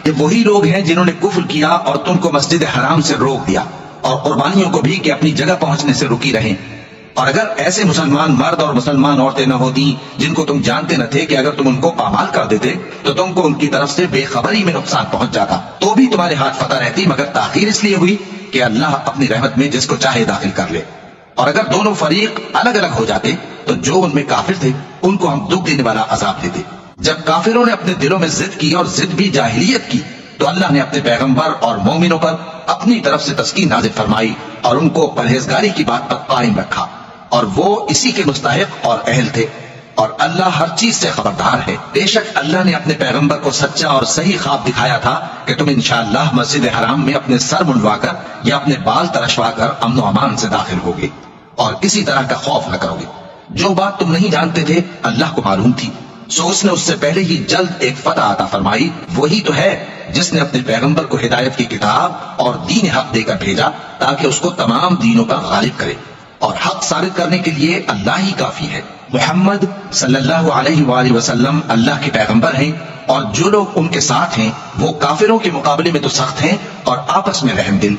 یہ وہی لوگ ہیں جنہوں نے کفر کیا اور تم کو مسجد حرام سے روک دیا اور قربانیوں کو بھی کہ اپنی جگہ پہنچنے سے رکی رہیں۔ اور اگر ایسے مسلمان مرد اور مسلمان عورتیں نہ ہوتی جن کو تم جانتے نہ تھے کہ اگر تم ان کو پامال کر دیتے تو تم کو ان کی طرف سے بے خبری میں نقصان پہنچ جاتا، تو بھی تمہارے ہاتھ فتح رہتی، مگر تاخیر اس لیے ہوئی کہ اللہ اپنی رحمت میں جس کو چاہے داخل کر لے۔ اور اگر دونوں فریق الگ الگ ہو جاتے تو جو ان میں کافر تھے ان کو ہم دکھ دینے والا عذاب دیتے۔ جب کافروں نے اپنے دلوں میں ضد کی اور ضد بھی جاہلیت کی تو اللہ نے اپنے پیغمبر اور مومنوں پر اپنی طرف سے تسکین نازل فرمائی اور ان کو پرہیزگاری کی بات پر قائم رکھا، اور وہ اسی کے مستحق اور اہل تھے، اور اللہ ہر چیز سے خبردار ہے۔ بے شک اللہ نے اپنے پیغمبر کو سچا اور صحیح خواب دکھایا تھا کہ تم انشاءاللہ مسجد حرام میں اپنے سر منڈوا کر یا اپنے بال ترشوا کر امن و امان سے داخل ہوگے اور کسی طرح کا خوف نہ کرو گے۔ جو بات تم نہیں جانتے تھے اللہ کو معلوم تھی، سو اس نے اس سے پہلے ہی جلد ایک فتح عطا فرمائی۔ وہی تو ہے جس نے اپنے پیغمبر کو ہدایت کی کتاب اور دین حق دے کر بھیجا تاکہ اس کو تمام دینوں پر غالب کرے، اور حق ثابت کرنے کے لیے اللہ ہی کافی ہے۔ محمد صلی اللہ علیہ وآلہ وسلم اللہ کے پیغمبر ہیں، اور جو لوگ ان کے ساتھ ہیں وہ کافروں کے مقابلے میں تو سخت ہیں اور آپس میں رحم دل۔